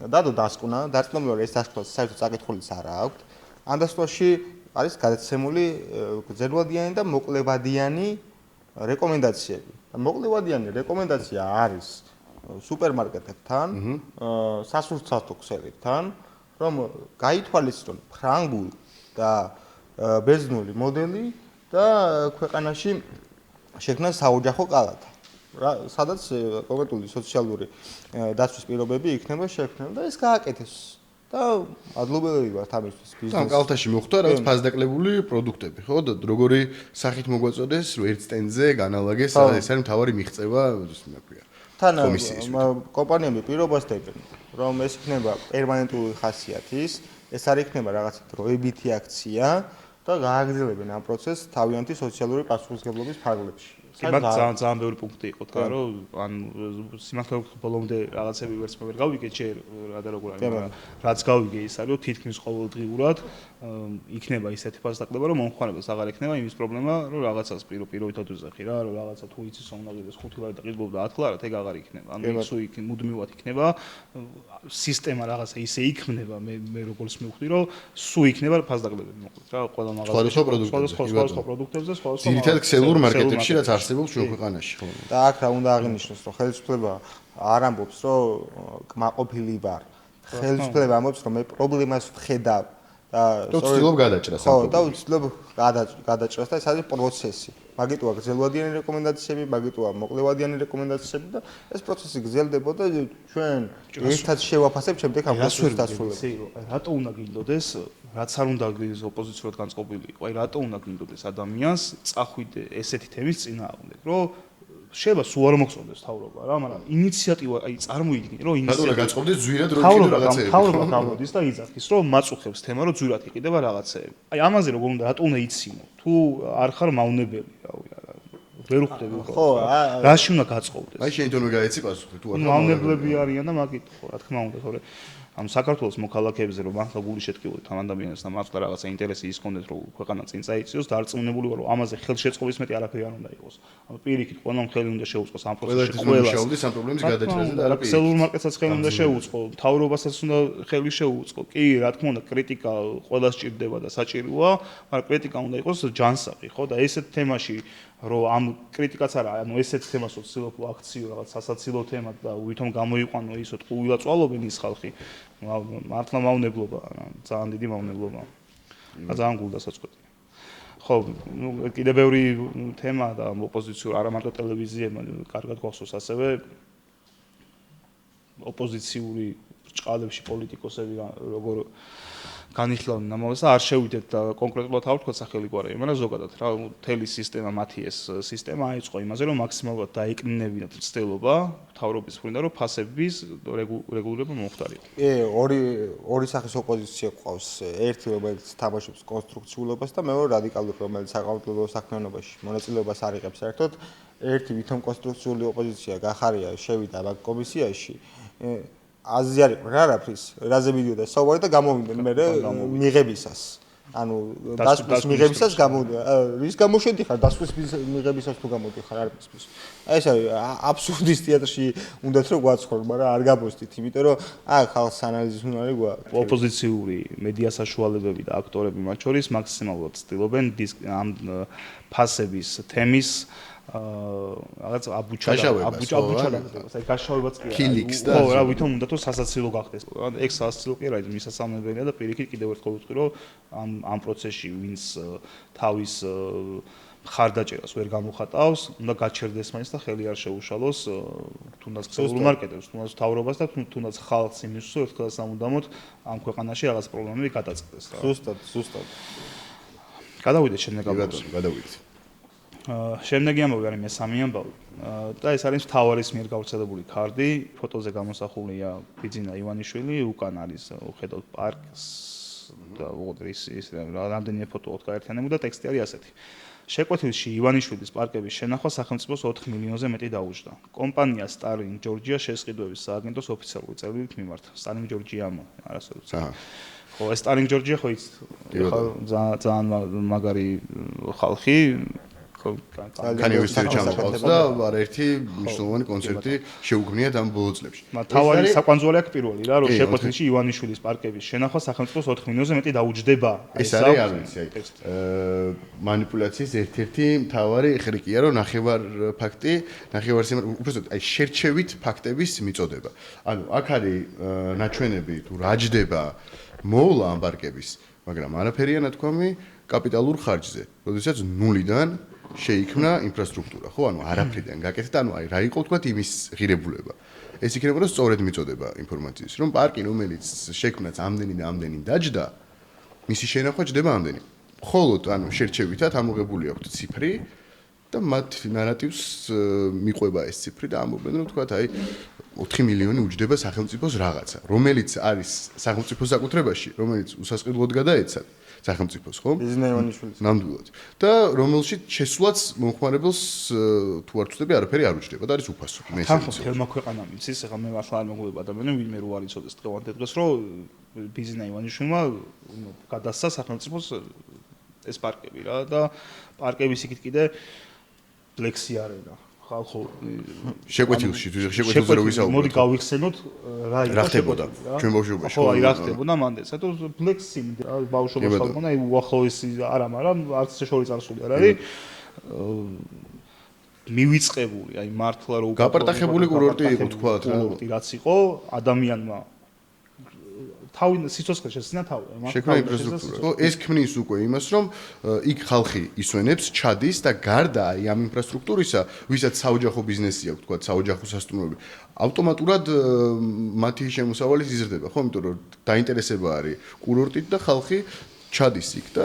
დადო დასკვნა, დარწმუნებული რომ ეს დასკვნა საერთოდ საკითხულიც არ აქვს. ამ დასკვნაში არის გადაცემული ძერვადიანი და მოკლევადიანი რეკომენდაციები. მოკლევადიანი რეკომენდაცია არის სუპერმარკეტებთან, სასურსათო ქსელებთან, რომ გაითვალისწინონ ფრანგული და ბერძნული მოდელი და ქვეყანაში შექმნას საოჯახო კალათა. სადაც კონკრეტული სოციალური დაცვის პირობები იქნება შექმნილი და ეს გააკეთეს. და ადლობელები ვართ ამისთვის ბიზნესს. ამ კალათაში მოხდა რაღაც ფასდაკლებული პროდუქტები, ხო და როგორი სახით მოგვაწოდეს, რომ ერთ სტენდზე განალაგეს, ეს არის მთავარი მიღწევა, ისე ქვია. თან კომპანიები პირობას დებენ, რომ ეს იქნება პერმანენტული ხასიათის, ეს არ იქნება რაღაცა დროებითი აქცია და გააგრძელებენ ამ პროცესს თავიანთი სოციალური პასუხისმგებლობის ფარგლებში. ძალიან ბევრი პუნქტი იყო თქვა რომ ან სიმართლე ბოლომდე რაღაცები ვერც ვერ გავიგე ჯერ რა და როგორ არის მაგრამ რაც გავიგე ის არის რომ თითქმის ყოველდღიურად იქნება ისეთი ფასდაკლება რომ მომხმარებელს აღარ ექნება იმის პრობლემა რომ რაღაცას პირობითად უზახი რა რომ რაღაცა თუ იცის უნდა გიდეს 5 ლარი და ყიდულობდა 10 ლარად ეგ აღარ იქნება ანუ ის მუდმივად იქნება სისტემა რაღაცა ისე იქმნება მე როგორც მივხვდი რომ სულ იქნება ფასდაკლებები მოკლედ რა ყველა მაღაზიაში სხვადასხვა პროდუქტებზე სხვადასხვა ძირითადად ქსელურ მარკეტებში რაც არსებობს ჩვენ ქვეყანაში ხო და აქ რა უნდა აღინიშნოს რომ ხელისუფლება არ ამბობს რომ კმაყოფილი ვარ ხელისუფლება ამბობს რომ მე პრობლემას ვხედავ და ვცდილობ გადაჭრას ხო და ვცდილობ გადაჭრას და ეს არის პროცესი მაგიტოა გრძელვადიანი რეკომენდაციები მაგიტოა მოკლევადიანი რეკომენდაციები და ეს პროცესი გრძელდებოდა ჩვენ ერთად შევაფასებთ შემდეგ ამ პროცესის დასრულებას რატო უნდა გინდოდეს რაც არ უნდა გინდოდეს ოპოზიციურად განწყობილი იყო აი რატო უნდა გინდოდეს ადამიანს წახვიდე ესეთი თემის წინააღმდეგ რომ შეიძლება სულ არ მოგწონდეს თავრობა რა მაგრამ ინიციატივა აი წარმოიდგინე რომ ინიციატივა გაწყობდეს ძვირად რომ კიდე რაღაცეები თავრობა გამოდის და იძახის რომ მაწუხებს თემა რომ ძვირად იყიდება რაღაცეები აი ამაზე როგორ უნდა რატო უნდა იცინო თუ არ ხარ მავნებელი რავი ვერ უხდები ხო რაში უნდა გაწყობდეს აი შენ თუნდაც გაიცი პასუხი თუ არ ხარ მავნებლები არიან და მაგით ხო რა თქმა უნდა თორე ანუ საქართველოს მოქალაქეებზე რომ მართლა გული შეტკივოთ თან ადამიანებს და მართლა რაღაცა ინტერესი ის კონდეთ რომ ქვეყანა წინ წაიწიოს დარწმუნებული ვარ რომ ამაზე ხელშეწყობის მეტი არაფერი არ უნდა იყოს ანუ პირიქით ყველამ ხელი უნდა შეუწყოს ამ პროცესში ყველას ამ პრობლემის გადაჭრაზე და არა ქსელურ მარკეტსაც ხელი უნდა შეუწყო თავრობასაც უნდა ხელი შეუწყო კი რა თქმა უნდა კრიტიკა ყველას ჭირდება და საჭიროა მაგრამ კრიტიკა უნდა იყოს ჯანსაღი ხო და ესეთ თემაში რომ ამ კრიტიკაც არა ანუ ესეთ თემას ვცდილობ აქციო რაღაც სასაცილო თემა და ვითომ გამოიყვანო ისო ტყუილად წვალობენ ის ხალხი მართლა მავნებლობა ძალიან დიდი მავნებლობა ძალიან გულდასაწყვეტია ხო კიდე ბევრი თემა და ოპოზიციურ არა მარტო ტელევიზიებმა კარგად გვახსოვს ასევე ოპოზიციური ბრჭყალებში პოლიტიკოსები როგორ განიხილავდნენ ამას და არ შევიდეთ და კონკრეტულად არ ვთქვა სახელი გვარი, მაგრამ ზოგადად რა მთელი სისტემა მათი ეს სისტემა აიწყო იმაზე რომ მაქსიმალურად დაეკნინებინათ ცდელობა თავრობის მხრიდან რომ ფასების რეგულირება მომხდარიყო. ორი სახის ოპოზიცია ყავს, ერთი რომელიც თამაშობს კონსტრუქციულობას და მეორე რადიკალური რომელიც საყოველთაო საქმიანობაში მონაწილეობას არ იღებს საერთოდ. ერთი ვითომ კონსტრუქციული ოპოზიცია გახარია შევიდა მაგ კომისიაში აზრი არ იყო რა არაფრის რაზე მიდიოდა საუბარი და გამოვიდნენ მე მიღებისას ანუ დასკვნის მიღებისას გამოვიდა რის გამოშვედი ხარ დასკვნის მიღებისას თუ გამოდიხარ არ მისმის ეს არის აბსურდის თეატრში უნდათ რომ გვაცხოვრო მაგრამ არ გაბოსტით იმიტომ რომ ხალხს ანალიზის უნარი გვაქვს ოპოზიციური მედია საშუალებები და აქტორები მათ შორის მაქსიმალურად ცდილობენ ამ ფასების თემის რაღაც აბუჩადებას აი გაშავებაც კი არა ხო რა ვითომ უნდა თუ სასაცილო გახდეს ეგ სასაცილო კი არა მისასალმებელია და პირიქით კიდევ ერთხელ ვიტყვი რომ ამ პროცესში ვინც თავის მხარდაჭერას ვერ გამოხატავს უნდა გაჩერდეს მაინც და ხელი არ შეუშალოს თუნდაც ქსელურ მარკეტებს თუნდაც თავრობას და თუნდაც ხალხს იმის რომ ერთხელ სამუდამოდ ამ ქვეყანაში რაღაც პრობლემები გადაწყდეს რა ზუსტად გადავიდეთ შემდეგ ამბავს გადავიდეთ შემდეგი ამბავი არის მესამე ამბავი და ეს არის მთავარის მიერ გავრცელებული ქარდი ფოტოზე გამოსახულია ბიძინა ივანიშვილი უკან არის ხედავთ პარკს და უღდრის ის რამდენიმე ფოტო გაერთიანებული და ტექსტი არის ასეთი შეკვეთილში ივანიშვილის პარკების შენახვა სახელმწიფოს 4 მილიონზე მეტი დაუჯდა კომპანია Starlink Georgia შესყიდვების სააგენტოს ოფიციალური წერილით მიმართა Starlink Georgia არასოდეს ხო Starlink Georgia ხო იცით ძალიან მაგარი ხალხი კანიევის ჩამოყავს და არაერთი მნიშვნელოვანი კონცერტი შეუქმნიათ ამ ბოლო წლებში. თავარი საკვანძველი აქ პირველი რა რომ შეკვეთილში ივანიშვილის პარკების შენახვა სახელმწიფოს 4 მილიონზე მეტი დაუჯდება. ეს არის ამისი აი მანიპულაციის ერთ-ერთი მთავარი ხრიკია რომ ნახევარ ფაქტი, ნახევარ უბრალოდ აი შერჩევით ფაქტების მიწოდება. ანუ აქ არის ნაჩვენები თუ რა ჯდება მოვლა ამ პარკების, მაგრამ არაფერია ნათქვამი კაპიტალურ ხარჯზე. როდესაც ნულიდან შეიქმნა ინფრასტრუქტურა, ხო, ანუ არაფრიდან გაკეთდა, ანუ აი რა იყო თქვა იმის ღირებულება. ეს იქნებოდა სწორედ მიწოდება ინფორმაციის, რომ პარკი რომელიც შექმნაც ამდენი და ამდენი დაჯდა, მისი შენახვა ჯდება ამდენი. მხოლოდ ანუ შერჩევითად ამოღებული აქვთ ციფრი და მათ ნარატივს მიყვება ეს ციფრი და ამბობენ რომ თქვა აი 4 მილიონი უჯდება სახელმწიფოს რაღაცა, რომელიც არის სახელმწიფოს საკუთრებაში, რომელიც უსასყიდლოდ გადაეცათ სახელმწიფოს, ხო? ბიზნეივანიშვილის. ნამდვილად. და რომელშიც შესვლაც მომხმარებელს თუ არ ვწდები, არაფერი არ უჯდება და არის უფასო. მე ესე თანხმობ თელმა ქვეყანამ იცის, ეხლა მე მართლა არ მოგულება ადამიანები, ვინმე რო არ იცოდეს დღევანდელ დღეს, რომ ბიზნე ივანიშვილმა გადასცა სახელმწიფოს ეს პარკები რა და პარკების იქით კიდე ლექსი არენა. ხალხო შეკვეთილში შეკვეთილზე რო ვისაუბროთ. მოდი გავიხსენოთ რა ხდებოდა ჩვენ ბავშვობაში. ხო, აი რა ხდებოდა მანდელს. ეთო ფლექსი ბავშვობაში ხალხონა, აი უახლოესი არა, მაგრამ არც შორი წარსული არ არის. მივიწყებული, აი მართლა რო გაპარტახებული კურორტი იყო თქვათ რა. კურორტი რაც იყო ადამიანმა თავი სიცოცხლე შეცნა თავი, შექმნა ინფრასტრუქტურა. ხო, ეს ქმნის უკვე იმას, რომ იქ ხალხი ისვენებს, ჩადის და გარდა აი ამ ინფრასტრუქტურისა, ვისაც საოჯახო ბიზნესი აქვს, თქვათ, საოჯახო სასტუმროები, ავტომატურად მათი შემოსავალი იზრდება, ხო, იმიტომ რომ დაინტერესება არის კურორტით და ხალხი ჩადის იქ და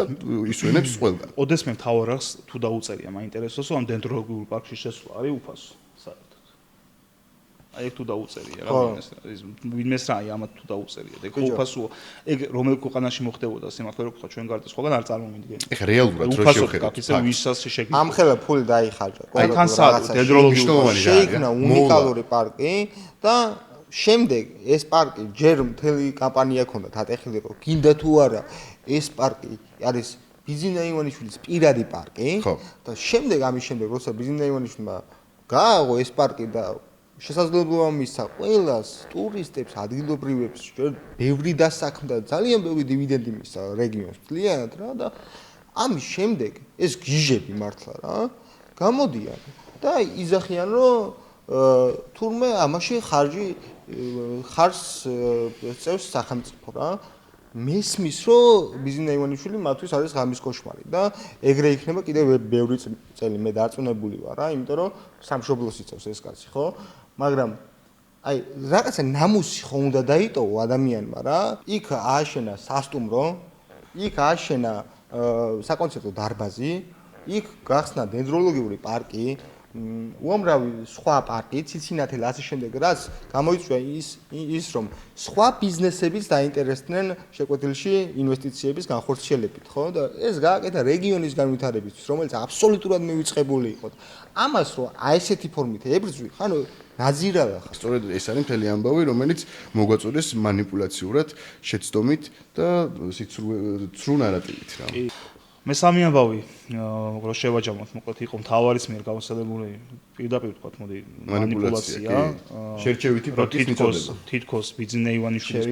ისვენებს ყველგან. ოდეს მე თავარახს თუ დაუწერია მაინტერესოს, რომ ამ დენდროლოგიურ პარკში შესვლა არის უფასო. საერთოდ. აი ეგ თუ დაუწერია რა ვინმეს რა აი ამათ თუ დაუწერია და ეგ უფასოა. ეგ რომელ ქვეყანაში მოხდებოდა სიმართლე რო ვთქვა ჩვენ გარდა სხვაგან არ წარმოვიდგენია. ეხლა რეალურად რო შევხედოთ ვისაც შეგიძლია. ამ ხელა ფული დაიხარჯა. აი თან საერთოდ დენდროლოგიური შეიქმნა უნიკალური პარკი და შემდეგ ეს პარკი ჯერ მთელი კამპანია ქონდათ ატეხილი რომ გინდა თუ არა ეს პარკი არის ბიზნე ივანიშვილის პირადი პარკი და შემდეგ ამის შემდეგ როცა ბიზნე ივანიშვილმა გააღო ეს პარკი და შესაძლებლობა მისცა ყველას ტურისტებს ადგილობრივებს ბევრი დასაქმდა ძალიან ბევრი დივიდენდი მისცა რეგიონს ძალიანად რა და ამის შემდეგ ეს გიჟები მართლა რა გამოდიან და იზახიან რომ თურმე ამაში ხარჯს წევს სახელმწიფო რა მესმის რომ ბიზნე ივანიშვილი მათთვის არის ღამის კოშმარი და ეგრე იქნება კიდევ ბევრი წელი მე დარწმუნებული ვარ რა იმიტომ რომ სამშობლოს იწევს ეს კაცი ხო მაგრამ აი რაღაცა ნამუსი ხო უნდა დაიტოვო ადამიანმა რა იქ ააშენა სასტუმრო იქ ააშენა საკონცერტო დარბაზი იქ გახსნა დენდროლოგიური პარკი უამრავი სხვა პარკი ციცინათელი ასე შემდეგ რაც გამოიწვია ის რომ სხვა ბიზნესებიც დაინტერესდნენ შეკვეთილში ინვესტიციების განხორციელებით ხო და ეს გააკეთა რეგიონის განვითარებისთვის რომელიც აბსოლუტურად მივიწყებული იყო ამას რომ აი ესეთი ფორმით ებრძვი ხანო ნაზირავა ხარ სწორედ ეს არის მთელი ამბავი რომელიც მოგვაწოდეს манипуляციურად შეცდომით და ცრუ ნარატივით რა მესამე ამბავი რო შევაჯამოთ მოკლედ იყო მთავარის მიერ გავასწავლებული პირდაპირ ვთქვათ მოდი манипуляция შერჩევითი პრაქტიკის მიწოდება თითქოს ბიზნე ივანიშვილის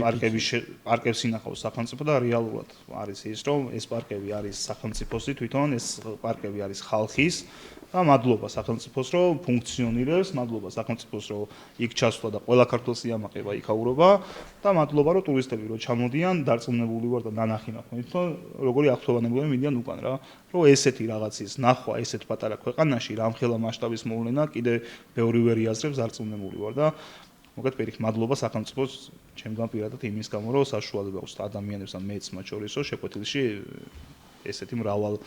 პარკებს ინახავს სახელმწიფო და რეალურად არის ის რომ ეს პარკები არის სახელმწიფოსი თვითონ ეს პარკები არის ხალხის და მადლობა სახელმწიფოს რომ ფუნქციონირებს მადლობა სახელმწიფოს რომ იქ ჩასვლა და ყველა ქართულს იამაყება იქაურობა და მადლობა რომ ტურისტები რო ჩამოდიან დარწმუნებული ვარ და ნანახი ნახმით რომ როგორი აღფრთოვანებულები მიდიან უკან რა რომ ესეთი რაღაცის ნახვა ესეთ პატარა ქვეყანაში რამხელა მასშტაბის მოვლენა კიდე ბევრი ვერ იაზრებს დარწმუნებული ვარ და მოგეთ პირიქით მადლობა სახელმწიფოს ჩემგან პირადად იმის გამო რომ საშუალება აქვს ადამიანებს ან მეც მათ შორისო შეკვეთილში ესეთი მრავალ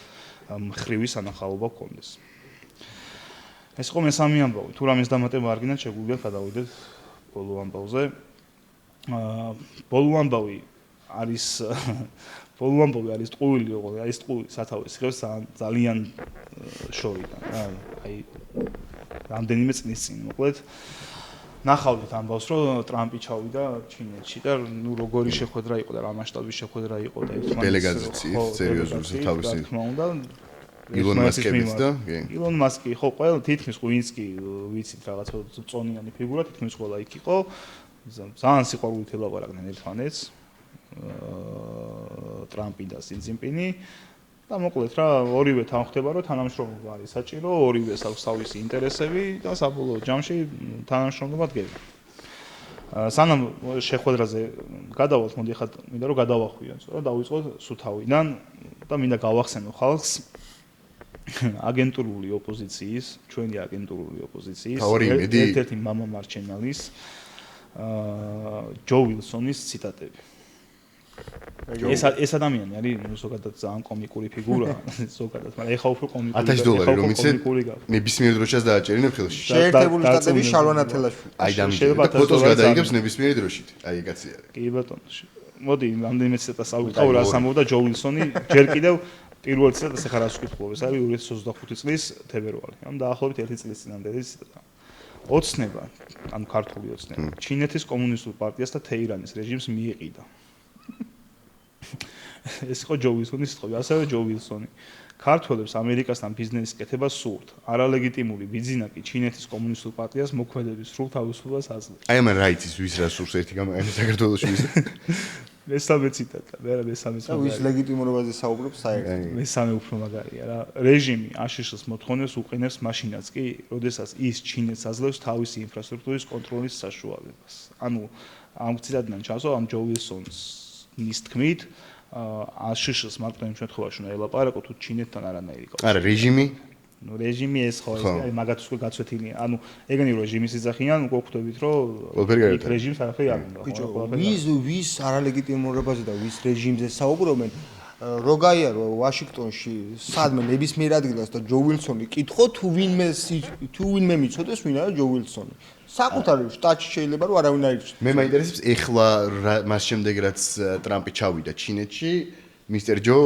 მხრივი სანახაობა გქონდეს ეს ყო მესამე ამბავი თუ რამეს დამატება არ გინდათ შეგვიძლია გადავიდეთ ბოლო ამბავზე ბოლო ამბავი არის ტყუილი როგორ აი ეს ტყუილი სათავეს იღებს ძალიან შორიდან რა აი რამდენიმე წლის წინ მოკლედ ნახავდით ამბავს რომ ტრამპი ჩავიდა ჩინეთში და ნუ როგორი შეხვედრა იყო და რა მასშტაბის შეხვედრა იყო და ერთმანეთს დელეგაციით სერიოზული სათავისი თქმა უნდა ილონ მასკებიც და ილონ მასკი ხო ყველა თითქმის ღვინსკი ვიცით რაღაც წონიანი ფიგურა თითქმის ყველა იქ იყო ძალიან სიყვარულით ელაპარაკდნენ ერთმანეთს ტრამპი და სი ძინპინი და მოკლედ რა ორივე თან ხდება რომ თანამშრომლობა არის საჭირო ორივეს აქვს თავისი ინტერესები და საბოლოო ჯამში თანამშრომლობა დგება სანამ შეხვედრაზე გადავალთ მოდი ხა მინდა რომ გადავახვიოთ რა დავიწყოთ სუთავიდან და მინდა გავახსენო ხალხს აგენტურული ოპოზიციის ჩვენი აგენტურული ოპოზიციის ერთ-ერთი მამა მარჩენალის ჯო ვილსონის ციტატები ეს ადამიანი არის ზოგადად ძალიან კომიკური ფიგურა, ზოგადად, მაგრამ ეხა უფრო კომიკური. $1000 რომ იცი, ნებისმიერ დროშას დააჭერინებ ხელში. შეერთებული შტატების შალვა ნათელაშვილი. აი დამიჯერე და ფოტოს გადაიგებს ნებისმიერ დროშით. აი ეგაცი არის. კი ბატონო. მოდი, რამდენიმე ციტატა სავიკავ რა სამობდა ჯო ვილსონი, ჯერ კიდევ პირველ ციტატას ახლა რას ვკითხულობ, ეს არის 2025 წლის თებერვალი. ამ დაახლოებით 1 წლის წინამდელი ციტატა. ოცნება, ანუ ქართული ოცნება, ჩინეთის კომუნისტურ პარტიას და თეირანის რეჟიმს მიეყიდა. ეს იყო ჯო ვილსონის სიტყვები, ასევე ჯო ვილსონი. ქართველებს ამერიკასთან ბიზნესის კეთება სურთ. არალეგიტიმური ბიზნესი ჩინეთის კომუნისტურ პარტიას მოქმედების სრულ თავისუფლებას აძლევს. აი ამან რა იცის ვის რა სურს ერთი გამაყენა საქართველოში ვის. მესამე ციტატა, მესამე ციტატა. ვის ლეგიტიმურობაზე საუბრობს საერთოდ. მესამე უფრო მაგარია რა. რეჟიმი აშშ-ს მოთხოვნებს უყენებს მაშინაც კი, როდესაც ის ჩინეთს აძლევს თავისი ინფრასტრუქტურის კონტროლის საშუალებას. ანუ ამ ციტატიდან ჩავსვა ამ ჯო ვილსონის ნის თქმით აშშ-ს მარტო იმ შემთხვევაში უნდა ელაპარაკო თუ ჩინეთთან არანაირი კავშირი. არა, რეჟიმი ნუ რეჟიმი ეს ხო ეს მაგათ უკვე გაცვეთილია. ანუ ეგენი რეჟიმის იძახიან, უკვე ხვდებით რომ იქ რეჟიმს არაფერი არ უნდა. ბიჭო, ვის არალეგიტიმურობაზე და ვის რეჟიმზე საუბრობენ? როგაიარო ვაშინგტონში სადმე ნებისმიერ ადგილას და ჯო ვილსონი კითხო თუ ვინმე მიცოდეს ვინ არის ჯო ვილსონი. საკუთარ შტატში შეიძლება რომ არავინ არ იცოდეს. მე მაინტერესებს ეხლა მას შემდეგ რაც ტრამპი ჩავიდა ჩინეთში, მისტერ ჯო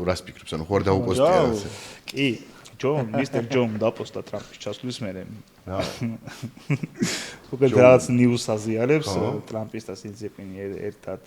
რას ფიქრობს, ანუ ხო არ დაუპოსტია ასე? კი, მისტერ ჯო დაპოსტა ტრამპის ჩასვლის მერე. უკვე რაღაც ნიუს აზიარებს ტრამპის და სი ძინპინი ერთად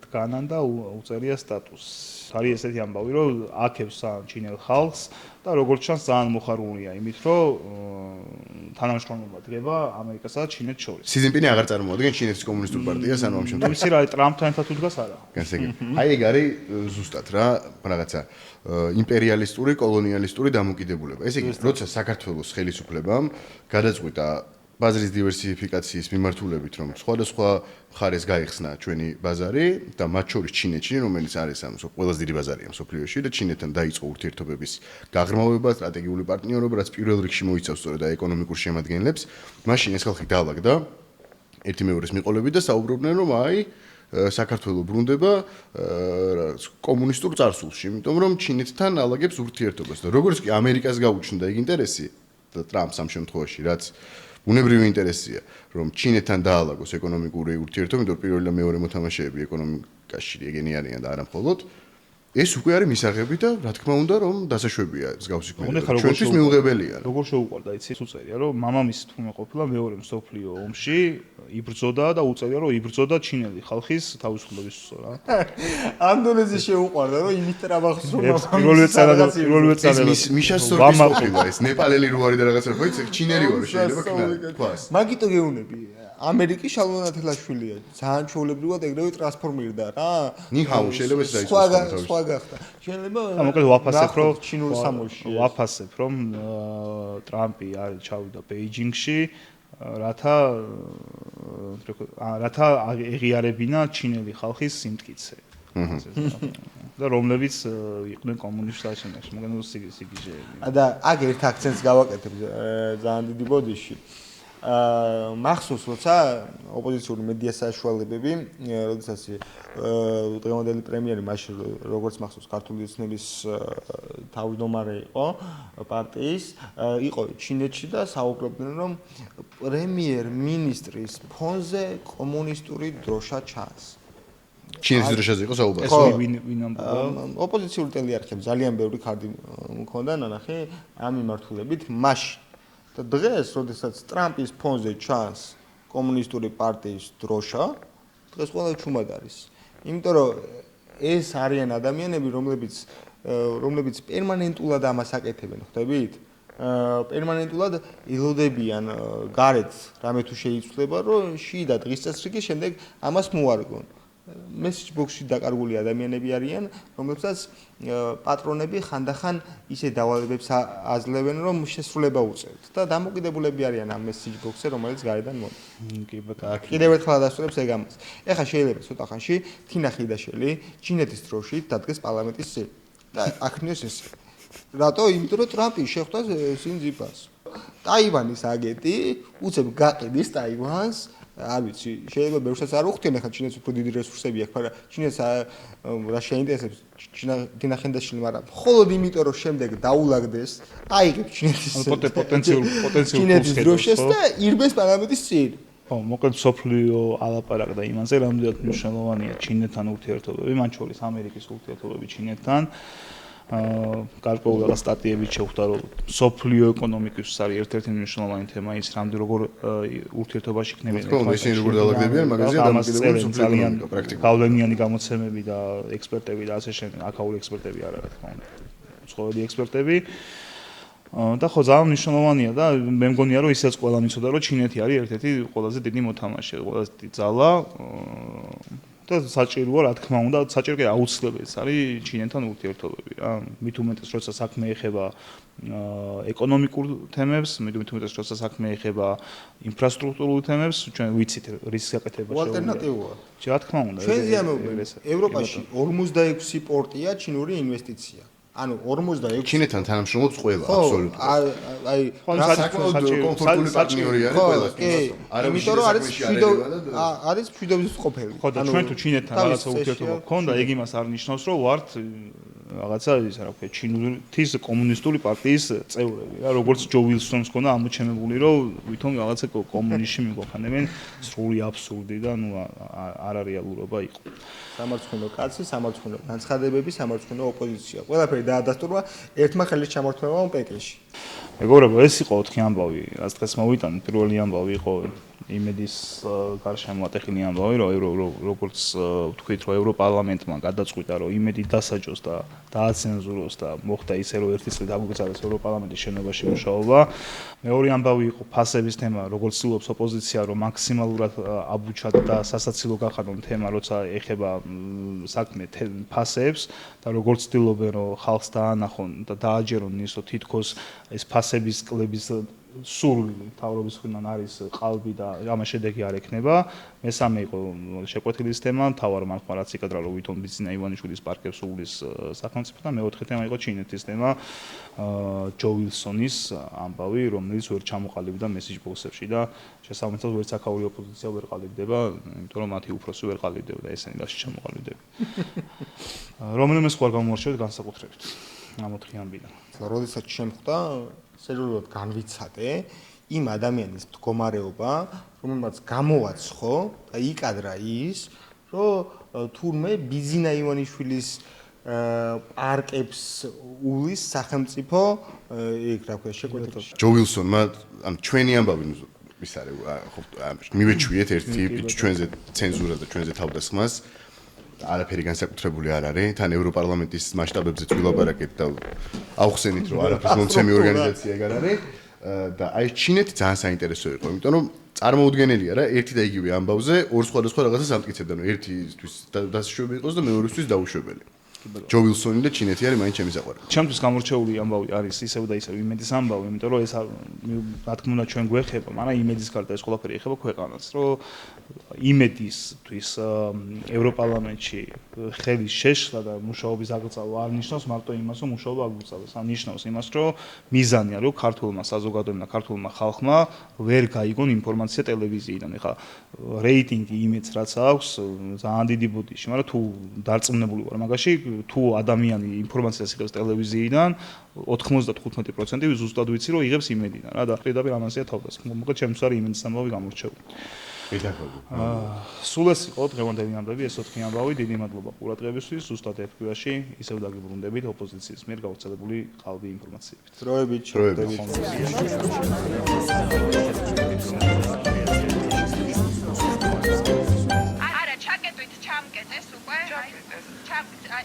დგანან და უწერია სტატუსს. არის ესეთი ამბავი, რომ აქებს ჩინელ ხალხს და როგორც ჩანს ძალიან მოხარულია იმით, რომ თანამშრომლობა დგება ამერიკასა და ჩინეთს შორის. სი ძინპინი აღარ წარმოადგენს ჩინეთის კომუნისტურ პარტიას, ანუ ამ შემთხვევაში. ისი რა ტრამპთან ერთად უდგას არა. განსაკუთრებით. აი ეგ არის ზუსტად რა, რაღაცა იმპერიალისტური, კოლონიალისტური დამოკიდებულება. ესე იგი, როცა საქართველოს ხელისუფლებამ გადაწყვიტა ბაზრის დივერსიფიკაციის მიმართულებით, რომ სხვადასხვა მხარეს გაიხსნა ჩვენი ბაზარი და მათ შორის ჩინეთში, რომელიც არის ამ ყველაზე დიდი ბაზარია მსოფლიოში და ჩინეთთან დაიწყო ურთიერთობების გაღრმავება, სტრატეგიული პარტნიორობა, რაც პირველ რიგში მოიცავს სწორედ ეკონომიკურ შემადგენლებს, მაშინ ეს ხალხი დაალაგდა ერთი მეორეს მიყოლებით და საუბრობდნენ, რომ აი საქართველო ბრუნდება კომუნისტურ წარსულში, იმიტომ რომ ჩინეთთან ალაგებს ურთიერთობას და როგორც კი ამერიკას გაუჩნდა ეგ ინტერესი და ტრამპს ამ შემთხვევაში, რაც უნებრივი ინტერესია, რომ ჩინეთთან დაალაგოს ეკონომიკური ურთიერთობა, იმიტომ რომ პირველი და მეორე მოთამაშეები ეკონომიკაში ეგენი არიან და არა მხოლოდ ეს უკვე არის მისაღები და რა თქმა უნდა რომ დასაშვებია მსგავსი ქმედება. ჩვენთვის მიუღებელია. როგორ შეუყვარდა იცი? უწერია რომ მამამისი თურმე ყოფილა მეორე მსოფლიო ომში, იბრძოდა და უწერია რომ იბრძოდა ჩინელი ხალხის თავისუფლების უსო რა. ანდონეზე შეუყვარდა რომ იმით ტრაბახს რომ პირველ წელს მიშა სორტის ყოფილა ეს ნეპალელი რო არის და რაღაცა ხო იცი? ჩინელი ვარ შეიძლება თქვას. მაგიტო გეუნები ამერიკის შალვა ნათელაშვილია. ძალიან ჩვეულებრივად ეგრევე ტრანსფორმირდა რა. ნიჰაუ შეიძლება ეს დაიწყოს. სხვა გახდა. შეიძლება მოკლედ ვაფასებ რომ ჩინურ სამოში. ვაფასებ რომ ტრამპი არის ჩავიდა ბეიჯინგში, რათა ეღიარებინა ჩინელი ხალხის სიმტკიცე. და რომლებიც იყვნენ კომუნისტურ საშენებში, მაგრამ სიგიჟეები. და აქ ერთ აქცენტს გავაკეთებ ძალიან დიდი ბოდიში. მახსოვს, როცა ოპოზიციური მედია საშუალებები, როდესაც დღევანდელი პრემიერი მაშინ როგორც მახსოვს ქართული ოცნების თავმჯდომარე იყო პარტიის, იყო ჩინეთში და საუბრობდნენ რომ პრემიერ-მინისტრის ფონზე კომუნისტური დროშა ჩანს. ჩინეთის დროშაზე იყო საუბარი. ოპოზიციური ტელეარხები ძალიან ბევრი ქარდი მქონდა ნანახი ამ მიმართულებით მაშინ. და დღეს, როდესაც ტრამპის ფონზე ჩანს კომუნისტური პარტიის დროშა, დღეს ყველა ჩუმად არის. იმიტომ რომ ეს არიან ადამიანები, რომლებიც პერმანენტულად ამას აკეთებენ, ხვდებით? პერმანენტულად ელოდებიან გარეთ რამე თუ შეიცვლება, რომ შიდა დღის წესრიგის შემდეგ ამას მოარგონ. message box-ში დაკარგული ადამიანები არიან, რომლებსაც პატრონები ხანდახან ისე დავალებებს აძლევენ, რომ შესრულება უწევთ და დამოკიდებულები არიან ამ message box-ზე, რომელიც გარედან მოდის. კი ბატონო. კიდევ ერთხელ ადასტურებს ეგ ამას. ეხლა შეიძლება ცოტა ხანში თინა ხიდაშელი ჩინეთის დროშით დადგეს პარლამენტის წინ და აქნიოს ეს. რატო? იმიტომ რომ ტრამპი შეხვდა სინძიპას. ტაივანის აგენტი უცებ გაყიდის ტაივანს არ ვიცი, შეიძლება ბევრსაც არ უხდიან, ახლა ჩინეთს უფრო დიდი რესურსები აქვს, მაგრამ ჩინეთს რა შეინტერესებს დინახენდაშილი, მაგრამ მხოლოდ იმიტომ რომ შემდეგ დაულაგდეს, აიღებს ჩინეთის პოტენციურ დროშას და ირბეს პარლამენტის წინ. ხო, მოკლედ სოფლიო ალაპარაკდა იმაზე, რამდენად მნიშვნელოვანია ჩინეთთან ურთიერთობები, მათ შორის ამერიკის ურთიერთობები ჩინეთთან. გარკვეული რაღაც სტატიებით შეხვდა, რომ სოფლიო ეკონომიკისთვის არის ერთ-ერთი მნიშვნელოვანი თემა ის, რამდენ როგორ ურთიერთობაში იქნებიან. ხო, ისინი როგორ დაალაგდებიან მაგაზე დამოკიდებული სოფლიო ეკონომიკა პრაქტიკულად. გავლენიანი გამოცემები და ექსპერტები და ასე შემდეგ, აქაური ექსპერტები არა, რა თქმა უნდა. უცხოელი ექსპერტები. და ხო, ძალიან მნიშვნელოვანია და მე მგონია, რომ ისაც ყველა მიცოდა, რომ ჩინეთი არის ერთ-ერთი ყველაზე დიდი მოთამაშე, ყველაზე დიდი ძალა. და საჭიროა, რა თქმა უნდა, საჭირო კი აუცილებელიც არის ჩინეთთან ურთიერთობები, რა. მით უმეტეს, როცა საქმე ეხება ეკონომიკურ თემებს, მით უმეტეს, როცა საქმე ეხება ინფრასტრუქტურულ თემებს, ჩვენ ვიცით რის გაკეთება შეუძლია. ალტერნატივაა. რა თქმა უნდა. ჩვენზეა ევროპაში 46 პორტია ჩინური ინვესტიცია. ანუ 46 ჩინეთთან თანამშრომლობს ყველა აბსოლუტურად. აი საკმაოდ კომფორტული პარტნიორი არის ყველა. იმიტომ რომ არის მშვიდობის ყოფილი. ხო და ჩვენ თუ ჩინეთთან რაღაცა ურთიერთობა გქონდა, ეგ იმას არ ნიშნავს, რომ ვართ რაღაცა ის რა ვქო, ჩინეთის კომუნისტური პარტიის წევრები რა, როგორც ჯო ვილსონს ქონდა ამოჩემებული, რომ ვითომ რაღაცა კომუნისტში მიგვაყენებენ, სრული აბსურდი და ნუ არ არეალურობა იყო. სამარცხვინო კაცი, სამარცხვინო განცხადებები, სამარცხვინო ოპოზიცია. ყველაფერი დაადასტურვა ერთმა ხელის ჩამორთმევამ პეკინში. მეგობრებო, ეს იყო 4 ამბავი, რაც დღეს მოვიტანეთ. პირველი ამბავი იყო იმედის გარშემო ატეხილი ამბავი, რომ როგორც ვთქვით, რომ ევროპარლამენტმა გადაწყვიტა, რომ იმედი დასაჯოს და დააცენზუროს და მოხდა ისე, რომ ერთი წელი დაგვიგზავნეს ევროპარლამენტის შენობაში მუშაობა. მეორე ამბავი იყო ფასების თემა, როგორც ცდილობს ოპოზიცია, რომ მაქსიმალურად აბუჩად და სასაცილო გახადონ თემა, როცა ეხება საქმე ფასებს და როგორც ცდილობენ, რომ ხალხს დაანახონ და დააჯერონ ის, რომ თითქოს ეს ფასების კლების სურვილი თავრობის მხრიდან არის ყალბი და ამას შედეგი არ ექნება. მესამე იყო შეკვეთილის თემა, მთავარ მართლმა რაც იკადრა, რომ ვითომ ბიზნა ივანიშვილის პარკებს უვლის სახელმწიფო და მეოთხე თემა იყო ჩინეთის თემა, ჯო ვილსონის ამბავი, რომელიც ვერ ჩამოყალიბდა მესიჯ ბოქსებში და შესაბამისად ვერც აქაური ოპოზიცია ვერ ყალიბდება, იმიტომ რომ მათი უფროსი ვერ ყალიბდება და ესენი რაში ჩამოყალიბდება. რომელიმე სხვა გამორჩევთ განსაკუთრებით ამ 4 ამბიდან. როდესაც შემხვდა სერიოზულად განვიცადე იმ ადამიანის მდგომარეობა, რომელმაც გამოვაცხო და იკადრა ის, რომ თურმე ბიზნა ივანიშვილის პარკებს უვლის სახელმწიფო ეგ რა ქვია შეკვეთილში. ჯო ვილსონმა ანუ ჩვენი ამბავი ის არის ხო მივეჩვიეთ ერთი ჩვენზე ცენზურას და ჩვენზე თავდასხმას. არაფერი განსაკუთრებული არ არის. თან ევროპარლამენტის მასშტაბებზე ვილაპარაკეთ და ავხსენით, რომ არაფრის მომცემი ორგანიზაცია ეგ არ არის და აი ჩინეთი ძალიან საინტერესო იყო, იმიტომ რომ წარმოუდგენელია რა, ერთი და იგივე ამბავზე ორ სხვადასხვა რაღაცას ამტკიცებდა, რომ ერთისთვის დასაშვები იყოს და მეორისთვის დაუშვებელი. ჯო ვილსონი და ჩინეთი არის მაინც ჩემი საყვარელი. ჩემთვის გამორჩეული ამბავი არის ისევ და ისევ იმედის ამბავი, იმიტომ რომ ეს რა თქმა უნდა ჩვენ გვეხება, მაგრამ იმედის გარდა ეს ყველაფერი ეხება ქვეყანას, რომ იმედისთვის ევროპარლამენტში ხელის შეშლა და მუშაობის აგრძალვა არ ნიშნავს მარტო იმას, რომ მუშაობა აგრძალოს, ან ნიშნავს იმას, რომ მიზანია, რომ ქართულმა საზოგადოებამ და ქართულმა ხალხმა ვერ გაიგონ ინფორმაცია ტელევიზიიდან. ეხლა რეიტინგი იმედს რაც აქვს, ძალიან დიდი ბოდიში, მაგრამ თუ დარწმუნებული ვარ მაგაში, თუ ადამიანი ინფორმაციას იღებს ტელევიზიიდან 95% ზუსტად ვიცი რომ იღებს იმედიდან რა და პირდაპირ ამასია თავდასხმა. მოკლედ ჩემთვის არის იმედის ამბავი გამორჩეული. სულ ეს იყო დღევანდელი ამბავი, ეს 4 ამბავი. დიდი მადლობა ყურადღებისთვის. ზუსტად ერთ კვირაში ისევ დაგიბრუნდებით ოპოზიციის მიერ გავრცელებული ყალბი ინფორმაციებით. დროებით შევდებით. არა, ჩაკეტვით ჩამკეტეს უკვე. ჩამკეტეს. აი.